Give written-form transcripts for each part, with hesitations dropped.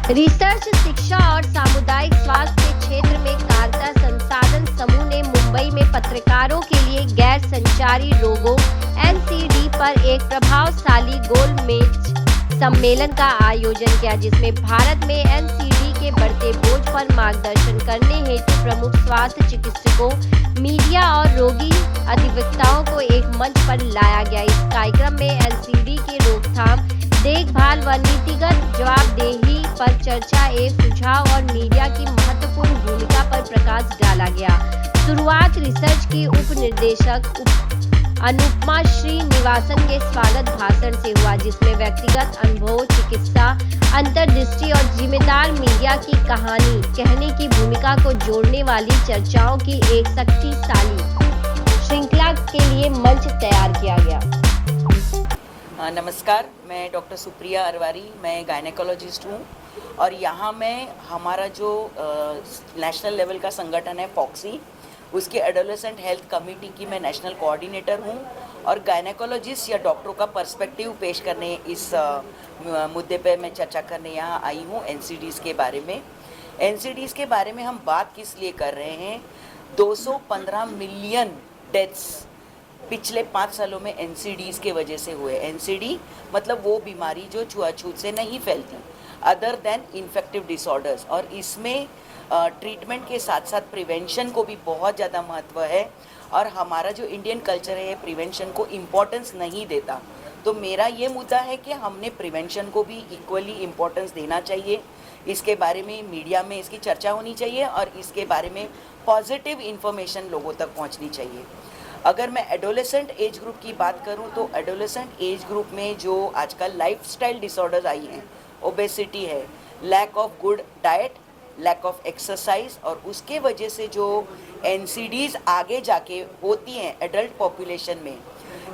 Research, शिक्षा और सामुदायिक स्वास्थ्य के क्षेत्र में कारता संसाधन समूह ने मुंबई में पत्रकारों के लिए गैर संचारी रोगों (एनसीडी) पर एक प्रभावशाली गोलमेज सम्मेलन का आयोजन किया, जिसमें भारत में एनसीडी के बढ़ते बोझ पर मार्गदर्शन करने हेतु प्रमुख स्वास्थ्य चिकित्सकों, मीडिया और रोगी अधिवक्ताओं को एक मंच पर लाया गया। इस कार्यक्रम में एनसीडी की रोकथाम, देखभाल व नीतिगत जवाबदेही पर चर्चा एवं सुझाव और मीडिया की महत्वपूर्ण भूमिका पर प्रकाश डाला गया। शुरुआत रिसर्च की उप निदेशक अनुपमा श्रीनिवासन के स्वागत भाषण से हुआ, जिसमें व्यक्तिगत अनुभव, चिकित्सा अंतर्दृष्टि और जिम्मेदार मीडिया की कहानी कहने की भूमिका को जोड़ने वाली चर्चाओं की एक शक्तिशाली श्रृंखला के लिए मंच तैयार किया गया। नमस्कार, मैं डॉक्टर सुप्रिया अरवारी, मैं गायनेकोलॉजिस्ट हूँ और यहाँ मैं हमारा जो नेशनल लेवल का संगठन है फॉक्सी, उसके एडोलेसेंट हेल्थ कमेटी की मैं नेशनल कोऑर्डिनेटर हूँ और गायनेकोलॉजिस्ट या डॉक्टरों का पर्सपेक्टिव पेश करने इस मुद्दे पे मैं चर्चा करने यहाँ आई हूँ। एनसीडीज़ के बारे में के बारे में हम बात किस लिए कर रहे हैं? 215 मिलियन डेथ्स पिछले 5 सालों में एनसीडीज़ के वजह से हुए। एनसीडी मतलब वो बीमारी जो छुआछूत से नहीं फैलती, अदर देन इन्फेक्टिव डिसऑर्डर्स, और इसमें ट्रीटमेंट के साथ साथ प्रिवेंशन को भी बहुत ज़्यादा महत्व है और हमारा जो इंडियन कल्चर है प्रिवेंशन को इम्पोर्टेंस नहीं देता। तो मेरा ये मुद्दा है कि हमने प्रिवेंशन को भी इक्वली इम्पोर्टेंस देना चाहिए। इसके बारे में मीडिया में इसकी चर्चा होनी चाहिए और इसके बारे में पॉजिटिव इन्फॉर्मेशन लोगों तक पहुंचनी चाहिए। अगर मैं एडोलेसेंट एज ग्रुप की बात करूं तो एडोलेसेंट एज ग्रुप में जो आजकल लाइफस्टाइल डिसऑर्डर्स आई हैं, ओबेसिटी है, lack of good diet, lack of exercise, और उसके वजह से जो एनसीडीज़ आगे जाके होती हैं एडल्ट पॉपुलेशन में,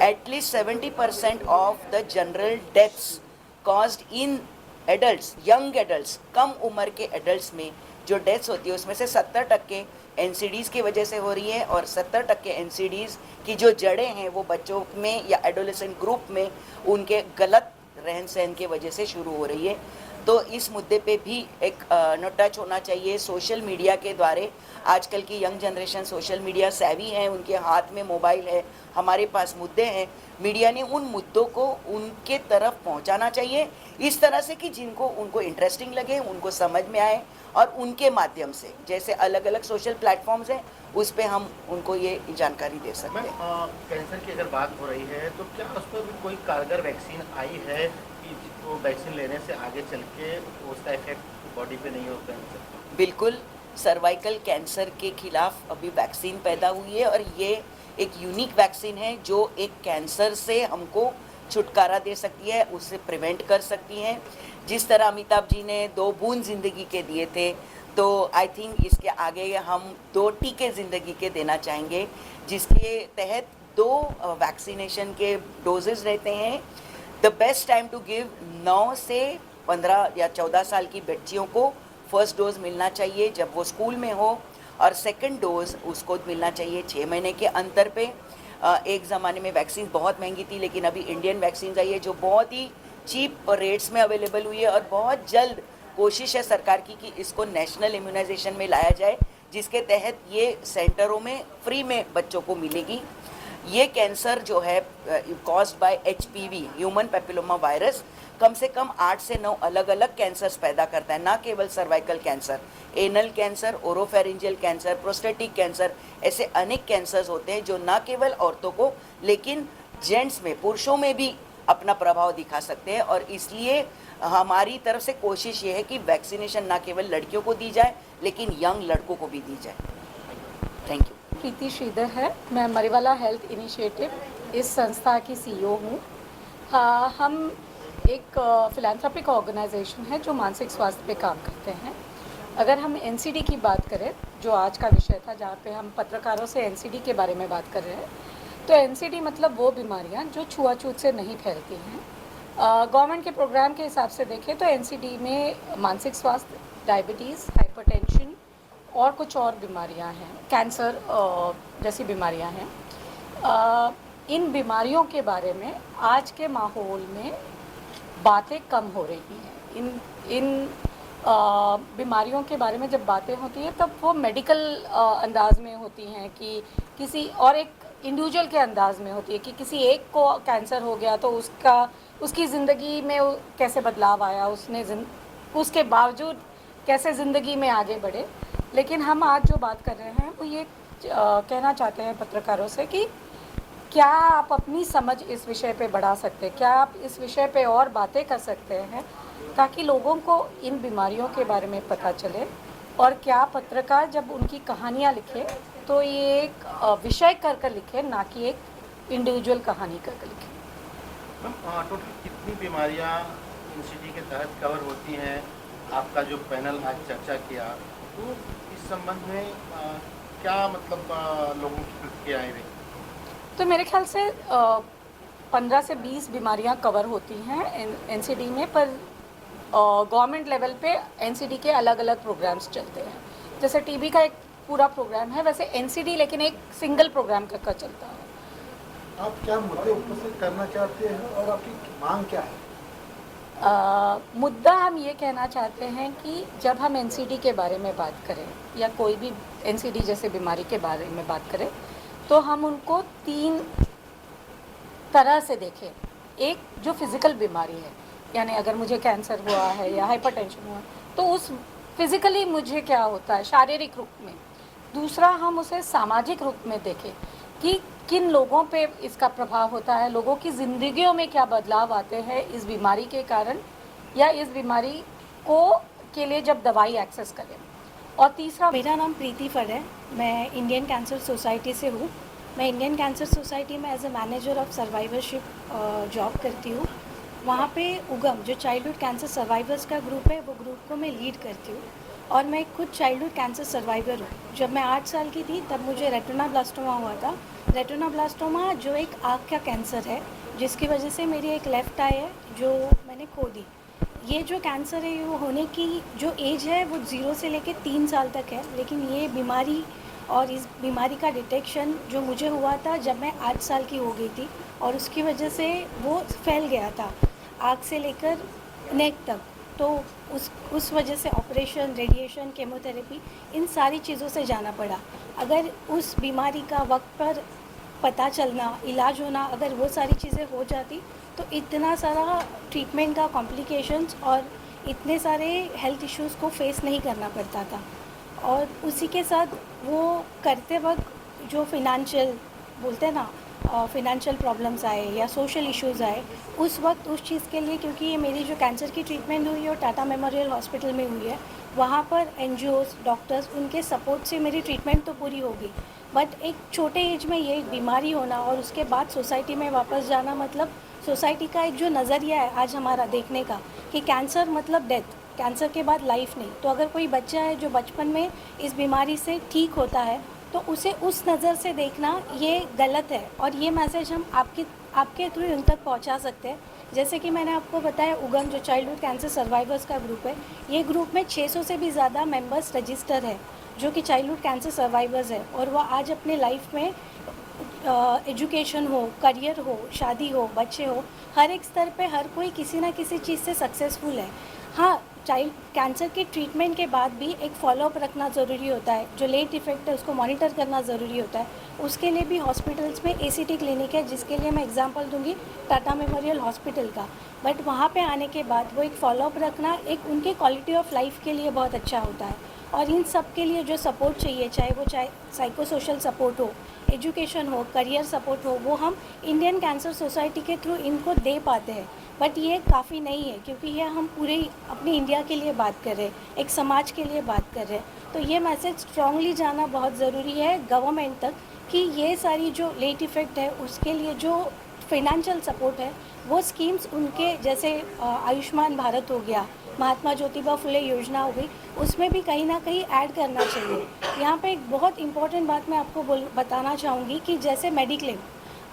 at least 70% of the general deaths caused in adults, young adults, कम उम्र के एडल्ट्स में जो डेथ्स होती है उसमें से 70% एनसीडीज़ की वजह से हो रही है और 70% एनसीडीज़ की जो जड़ें हैं वो बच्चों में या एडोलेसेंट ग्रुप में उनके गलत रहन सहन के वजह से शुरू हो रही है। तो इस मुद्दे पे भी एक टच होना चाहिए सोशल मीडिया के द्वारे। आजकल की यंग जनरेशन सोशल मीडिया सेवी है, उनके हाथ में मोबाइल है, हमारे पास मुद्दे हैं। मीडिया ने उन मुद्दों को उनके तरफ पहुंचाना चाहिए इस तरह से कि जिनको उनको इंटरेस्टिंग लगे, उनको समझ में आए, और उनके माध्यम से जैसे अलग अलग सोशल प्लेटफॉर्म्स हैं उस पर हम उनको ये जानकारी दे सकते हैं। कैंसर की अगर बात हो रही है तो क्या उस पर भी कोई कारगर वैक्सीन आई है कि वो वैक्सीन लेने से आगे चल के उसका इफेक्ट बॉडी पे नहीं होता है? बिल्कुल, सर्वाइकल कैंसर के खिलाफ अभी वैक्सीन पैदा हुई है और ये एक यूनिक वैक्सीन है जो एक कैंसर से हमको छुटकारा दे सकती है, उससे प्रिवेंट कर सकती हैं। जिस तरह अमिताभ जी ने 2 बूंद ज़िंदगी के दिए थे, तो आई थिंक इसके आगे हम 2 टीके ज़िंदगी के देना चाहेंगे, जिसके तहत 2 वैक्सीनेशन के डोजेज रहते हैं। The best time to give 9 से 15 या 14 साल की बच्चियों को फर्स्ट डोज मिलना चाहिए जब वो स्कूल में हो, और सेकंड डोज उसको मिलना चाहिए 6 महीने के अंतर पे। एक ज़माने में वैक्सीन बहुत महंगी थी, लेकिन अभी इंडियन वैक्सीन आई है जो बहुत ही चीप रेट्स में अवेलेबल हुई है, और बहुत जल्द कोशिश है सरकार की कि इसको नेशनल इम्यूनाइजेशन में लाया जाए, जिसके तहत ये सेंटरों में फ्री में बच्चों को मिलेगी। ये कैंसर जो है caused by HPV, human papilloma virus, कम से कम 8 से 9 अलग अलग कैंसर्स पैदा करता है, ना केवल cervical cancer, anal cancer, oropharyngeal cancer, prostatic cancer, ऐसे अनेक कैंसर्स होते हैं जो ना केवल औरतों को लेकिन जेंट्स में, पुरुषों में भी अपना प्रभाव दिखा सकते हैं। और इसलिए हमारी तरफ से कोशिश ये है कि वैक्सीनेशन ना केवल लड़कियों को दी जाए लेकिन यंग लड़कों को भी दी जाए। Thank you. प्रीति श्रीधर है, मैं मरीवाला हेल्थ इनिशिएटिव इस संस्था की CEO हूँ। हम एक फिलैंथ्रोपिक ऑर्गेनाइजेशन है जो मानसिक स्वास्थ्य पे काम करते हैं। अगर हम एनसीडी की बात करें, जो आज का विषय था जहाँ पे हम पत्रकारों से एनसीडी के बारे में बात कर रहे हैं, तो एनसीडी मतलब वो बीमारियाँ जो छुआछूत से नहीं फैलती हैं। गवर्नमेंट के प्रोग्राम के हिसाब से देखें तो एनसीडी में मानसिक स्वास्थ्य, डायबिटीज़, हाइपरटेंशन और कुछ और बीमारियां हैं, कैंसर जैसी बीमारियां हैं। इन बीमारियों के बारे में आज के माहौल में बातें कम हो रही हैं। इन बीमारियों के बारे में जब बातें होती है तब वो मेडिकल अंदाज में होती हैं कि किसी और एक इंडिविजुअल के अंदाज में होती है कि किसी एक को कैंसर हो गया तो उसकी ज़िंदगी में कैसे बदलाव आया, उसके बावजूद कैसे ज़िंदगी में आगे बढ़े। लेकिन हम आज जो बात कर रहे हैं वो ये कहना चाहते हैं पत्रकारों से कि क्या आप अपनी समझ इस विषय पे बढ़ा सकते हैं, क्या आप इस विषय पे और बातें कर सकते हैं ताकि लोगों को इन बीमारियों के बारे में पता चले, और क्या पत्रकार जब उनकी कहानियाँ लिखे तो ये एक विषय कर लिखे, ना कि एक इंडिविजुअल कहानी कर लिखे। मैम टोटल कितनी बीमारियां एनसीडी के तहत कवर होती हैं? आपका जो पैनल आज चर्चा किया तो इस संबंध में क्या मतलब लोगों की प्रतिक्रियाएं रही? तो मेरे ख्याल से 15 से 20 बीमारियां कवर होती हैं एनसीडी में, पर गवर्नमेंट लेवल पे एनसीडी के अलग अलग प्रोग्राम्स चलते हैं। जैसे टीबी का एक पूरा प्रोग्राम है, वैसे एनसीडी लेकिन एक सिंगल प्रोग्राम का चलता है। आप क्या मुद्दे उपस्थित करना चाहते हैं और आपकी मांग क्या है? मुद्दा हम ये कहना चाहते हैं कि जब हम एनसीडी के बारे में बात करें या कोई भी एनसीडी जैसे बीमारी के बारे में बात करें तो हम उनको 3 तरह से देखें। एक जो फिज़िकल बीमारी है, यानी अगर मुझे कैंसर हुआ है या हाइपरटेंशन हुआ तो उस फिज़िकली मुझे क्या होता है शारीरिक रूप में। दूसरा हम उसे सामाजिक रूप में देखें कि किन लोगों पे इसका प्रभाव होता है, लोगों की ज़िंदगियों में क्या बदलाव आते हैं इस बीमारी के कारण या इस बीमारी के लिए जब दवाई एक्सेस करें। और तीसरा, मेरा नाम प्रीति फर है, मैं इंडियन कैंसर सोसाइटी से हूँ। मैं इंडियन कैंसर सोसाइटी में as a manager of survivorship job करती हूँ। वहाँ पे उगम जो चाइल्डहुड कैंसर सर्वाइवर्स का ग्रुप है वो ग्रुप को मैं लीड करती हूँ और मैं खुद चाइल्डहुड कैंसर सर्वाइवर हूँ। जब मैं 8 साल की थी तब मुझे रेटिनोब्लास्टोमा हुआ था। रेटिनोब्लास्टोमा जो एक आँख का कैंसर है जिसकी वजह से मेरी एक लेफ़्ट आई है जो मैंने खो दी। ये जो कैंसर है वो होने की जो एज है वो 0 से लेकर 3 साल तक है, लेकिन ये बीमारी और इस बीमारी का डिटेक्शन जो मुझे हुआ था जब मैं 8 साल की हो गई थी और उसकी वजह से वो फैल गया था आँख से लेकर नेक तक। तो उस वजह से ऑपरेशन, रेडिएशन, केमोथेरेपी, इन सारी चीज़ों से जाना पड़ा। अगर उस बीमारी का वक्त पर पता चलना, इलाज होना, अगर वो सारी चीज़ें हो जाती तो इतना सारा ट्रीटमेंट का कॉम्प्लिकेशंस और इतने सारे हेल्थ इश्यूज़ को फेस नहीं करना पड़ता था। और उसी के साथ वो करते वक्त जो फिनेंशियल बोलते हैं ना, फिनेंशियल प्रॉब्लम्स आए या सोशल इश्यूज़ आए उस वक्त उस चीज़ के लिए, क्योंकि ये मेरी जो कैंसर की ट्रीटमेंट हुई है और टाटा मेमोरियल हॉस्पिटल में हुई है, वहाँ पर एनजीओज़, डॉक्टर्स, उनके सपोर्ट से मेरी ट्रीटमेंट तो पूरी होगी। बट एक छोटे एज में ये बीमारी होना और उसके बाद सोसाइटी में वापस जाना, मतलब सोसाइटी का एक जो नज़रिया है आज हमारा देखने का कि कैंसर मतलब डेथ, कैंसर के बाद लाइफ नहीं। तो अगर कोई बच्चा है जो बचपन में इस बीमारी से ठीक होता है तो उसे उस नज़र से देखना ये गलत है और ये मैसेज हम आपके थ्रू उन तक पहुंचा सकते हैं। जैसे कि मैंने आपको बताया, उगम जो चाइल्डहुड कैंसर सर्वाइवर्स का ग्रुप है, ये ग्रुप में 600 से भी ज़्यादा मेंबर्स रजिस्टर है जो कि चाइल्डहुड कैंसर सर्वाइवर्स है और वह आज अपने लाइफ में एजुकेशन हो, करियर हो, शादी हो, बच्चे हो, हर एक स्तर पे हर कोई किसी ना किसी चीज़ से सक्सेसफुल है। हाँ, चाइल्ड कैंसर के ट्रीटमेंट के बाद भी एक फॉलोअप रखना ज़रूरी होता है, जो लेट इफ़ेक्ट है उसको मॉनिटर करना ज़रूरी होता है। उसके लिए भी हॉस्पिटल्स में ACT क्लिनिक है, जिसके लिए मैं एग्जांपल दूंगी टाटा मेमोरियल हॉस्पिटल का। बट वहाँ पे आने के बाद वो एक फॉलोअप रखना एक उनके क्वालिटी ऑफ लाइफ के लिए बहुत अच्छा होता है। और इन सब के लिए जो सपोर्ट चाहिए, चाहे साइको सोशल सपोर्ट हो, एजुकेशन हो, करियर सपोर्ट हो, वो हम इंडियन कैंसर सोसाइटी के थ्रू इनको दे पाते हैं। बट ये काफ़ी नहीं है, क्योंकि ये हम पूरे अपनी इंडिया के लिए बात कर रहे हैं, एक समाज के लिए बात कर रहे हैं। तो ये मैसेज स्ट्रांगली जाना बहुत ज़रूरी है गवर्नमेंट तक कि ये सारी जो लेट इफ़ेक्ट है उसके लिए जो फाइनेंशियल सपोर्ट है वो स्कीम्स उनके, जैसे आयुष्मान भारत हो गया, महात्मा ज्योतिबा फुले योजना हो गई, उसमें भी कहीं ना कहीं ऐड करना चाहिए। यहाँ पे एक बहुत इंपॉर्टेंट बात मैं आपको बताना चाहूँगी कि जैसे मेडिक्लेम,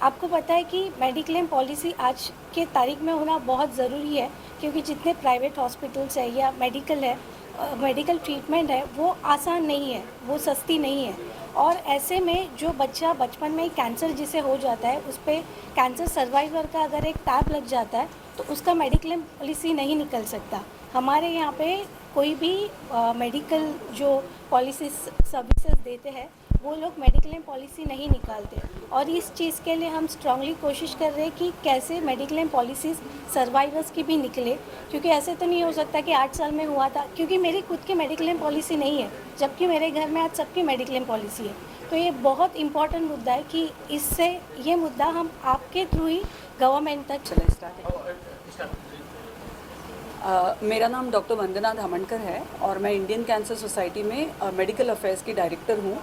आपको पता है कि मेडिक्लेम पॉलिसी आज के तारीख में होना बहुत ज़रूरी है, क्योंकि जितने प्राइवेट हॉस्पिटल्स है या मेडिकल ट्रीटमेंट है वो आसान नहीं है, वो सस्ती नहीं है। और ऐसे में जो बच्चा बचपन में कैंसर जिसे हो जाता है, उस पर कैंसर सर्वाइवर का अगर एक टैब लग जाता है तो उसका मेडिक्लेम पॉलिसी नहीं निकल सकता। हमारे यहाँ पे कोई भी मेडिकल जो पॉलिसी सर्विसेज देते हैं वो लोग मेडिक्लेम पॉलिसी नहीं निकालते, और इस चीज़ के लिए हम स्ट्रांगली कोशिश कर रहे हैं कि कैसे मेडिक्लेम पॉलिसीज़ सर्वाइवर्स की भी निकले, क्योंकि ऐसे तो नहीं हो सकता कि 8 साल में हुआ था, क्योंकि मेरी खुद की मेडिक्लेम पॉलिसी नहीं है, जबकि मेरे घर में आज सबकी मेडिक्लेम पॉलिसी है। तो ये बहुत इंपॉर्टेंट मुद्दा है कि इससे ये मुद्दा हम आपके थ्रू ही गवर्नमेंट तक चले स्टार्ट। मेरा नाम डॉक्टर वंदना धामणकर है और मैं इंडियन कैंसर सोसाइटी में मेडिकल अफेयर्स की डायरेक्टर हूँ।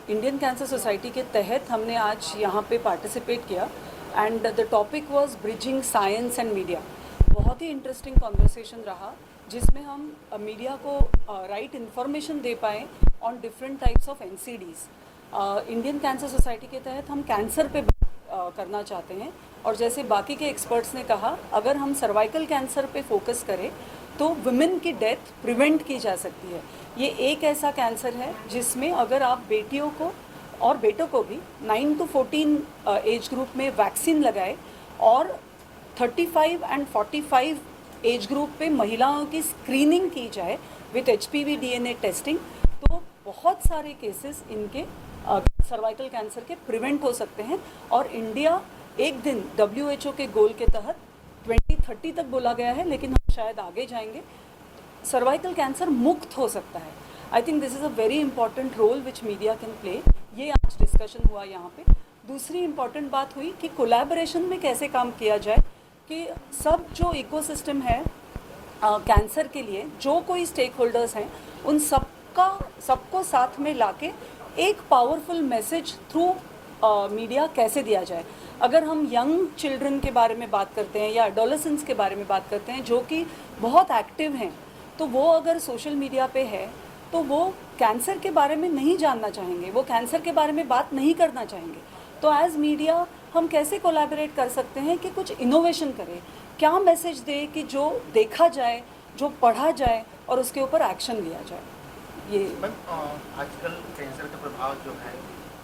इंडियन कैंसर सोसाइटी के तहत हमने आज यहाँ पे पार्टिसिपेट किया and the topic was bridging science and media. बहुत ही इंटरेस्टिंग कॉन्वर्सेशन रहा जिसमें हम मीडिया को राइट इन्फॉर्मेशन दे पाएँ on different types of NCDs। Indian cancer society के तहत हम कैंसर पे करना चाहते हैं, और जैसे बाकी के एक्सपर्ट्स ने कहा, अगर हम सर्वाइकल कैंसर पे फोकस करें तो वुमेन की डेथ प्रिवेंट की जा सकती है। ये एक ऐसा कैंसर है जिसमें अगर आप बेटियों को और बेटों को भी 9 to 14 एज ग्रुप में वैक्सीन लगाए और 35 and 45 एज ग्रुप पे महिलाओं की स्क्रीनिंग की जाए विथ HPV DNA टेस्टिंग, तो बहुत सारे केसेस इनके सर्वाइकल कैंसर के प्रिवेंट हो सकते हैं। और इंडिया एक दिन WHO के गोल के तहत 2030 तक बोला गया है, लेकिन हम शायद आगे जाएंगे, सर्वाइकल कैंसर मुक्त हो सकता है। I think this is a very important role which media can play. ये आज डिस्कशन हुआ यहाँ पे। दूसरी इंपॉर्टेंट बात हुई कि कोलैबोरेशन में कैसे काम किया जाए, कि सब जो इकोसिस्टम है कैंसर के लिए, जो कोई स्टेक होल्डर्स हैं, उन सबको साथ में लाके एक पावरफुल मैसेज थ्रू मीडिया कैसे दिया जाए। अगर हम यंग चिल्ड्रन के बारे में बात करते हैं या एडोलेसेंट्स के बारे में बात करते हैं जो कि बहुत एक्टिव हैं, तो वो अगर सोशल मीडिया पे है तो वो कैंसर के बारे में नहीं जानना चाहेंगे, वो कैंसर के बारे में बात नहीं करना चाहेंगे। तो एज मीडिया हम कैसे कोलैबोरेट कर सकते हैं कि कुछ इनोवेशन करें, क्या मैसेज दे कि जो देखा जाए, जो पढ़ा जाए और उसके ऊपर एक्शन लिया जाए। ये आजकल कैंसर का प्रभाव जो है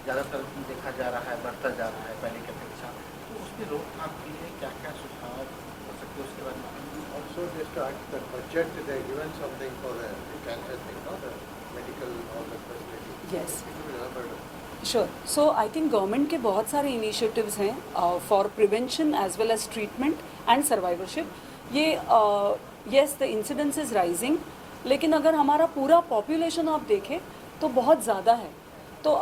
ज़्यादातर देखा जा रहा है, बढ़ता जा रहा है पहले की अपेक्षा, तो उसकी रोकथाम के लिए क्या क्या सुझाव हो सकते हैं उसके बारे में? Also, just to add to the budget, they are given something for the cancer thing, no? The medical or the facility. Yes. It will be elaborated. Sure. So I think government के बहुत सारे initiatives हैं for prevention as well as treatment and survivorship. ये yes the incidence is rising, लेकिन अगर हमारा पूरा population आप देखें तो बहुत ज़्यादा है। तो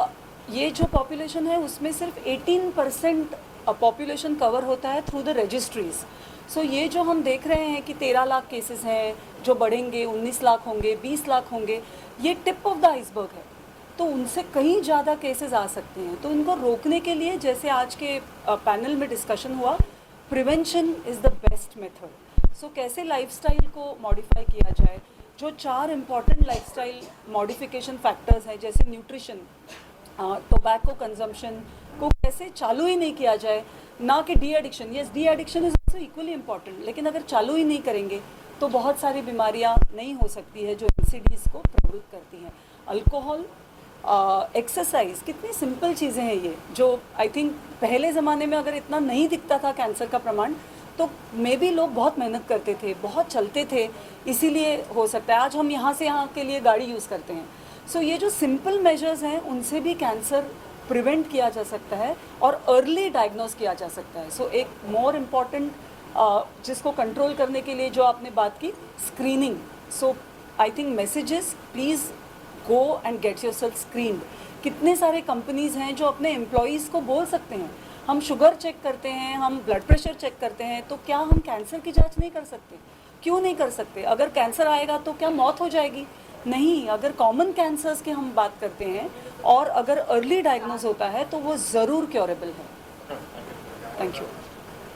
ये जो पॉपुलेशन है उसमें सिर्फ 18% पॉपुलेशन कवर होता है थ्रू द रजिस्ट्रीज़। सो ये जो हम देख रहे हैं कि 13 लाख केसेस हैं, जो बढ़ेंगे 19 लाख होंगे, 20 लाख होंगे, ये टिप ऑफ द आइसबर्ग है। तो उनसे कहीं ज़्यादा केसेस आ सकते हैं। तो इनको रोकने के लिए, जैसे आज के पैनल में डिस्कशन हुआ, prevention is the best method. So कैसे लाइफस्टाइल को मॉडिफाई किया जाए, जो 4 इम्पॉर्टेंट लाइफस्टाइल मॉडिफिकेशन फैक्टर्स हैं, जैसे न्यूट्रिशन, टोबैको कंजम्पशन को कैसे चालू ही नहीं किया जाए, ना कि de addiction. Yes, de addiction is also equally important, लेकिन अगर चालू ही नहीं करेंगे तो बहुत सारी बीमारियां नहीं हो सकती है जो NCDs को प्रभावित करती हैं। अल्कोहल, एक्सरसाइज, कितनी सिंपल चीज़ें हैं ये, जो आई थिंक पहले ज़माने में अगर इतना नहीं दिखता था कैंसर का प्रमाण, तो मे बी लोग बहुत मेहनत करते थे, बहुत चलते थे, इसीलिए हो सकता है। आज हम यहाँ से यहाँ के लिए गाड़ी यूज़ करते हैं। सो ये जो सिंपल मेजर्स हैं उनसे भी कैंसर प्रिवेंट किया जा सकता है और अर्ली डायग्नोज किया जा सकता है। सो एक मोर इम्पॉर्टेंट जिसको कंट्रोल करने के लिए जो आपने बात की, screening. So I think messages, please go and get yourself screened. कितने सारे कंपनीज़ हैं जो अपने एम्प्लॉयज़ को बोल सकते हैं, हम शुगर चेक करते हैं, हम ब्लड प्रेशर चेक करते हैं, तो क्या हम कैंसर की जांच नहीं कर सकते? क्यों नहीं कर सकते? अगर कैंसर आएगा तो क्या मौत हो जाएगी? नहीं। अगर कॉमन कैंसर्स की हम बात करते हैं और अगर अर्ली डायग्नोज होता है तो वो ज़रूर क्योरेबल है। Thank you.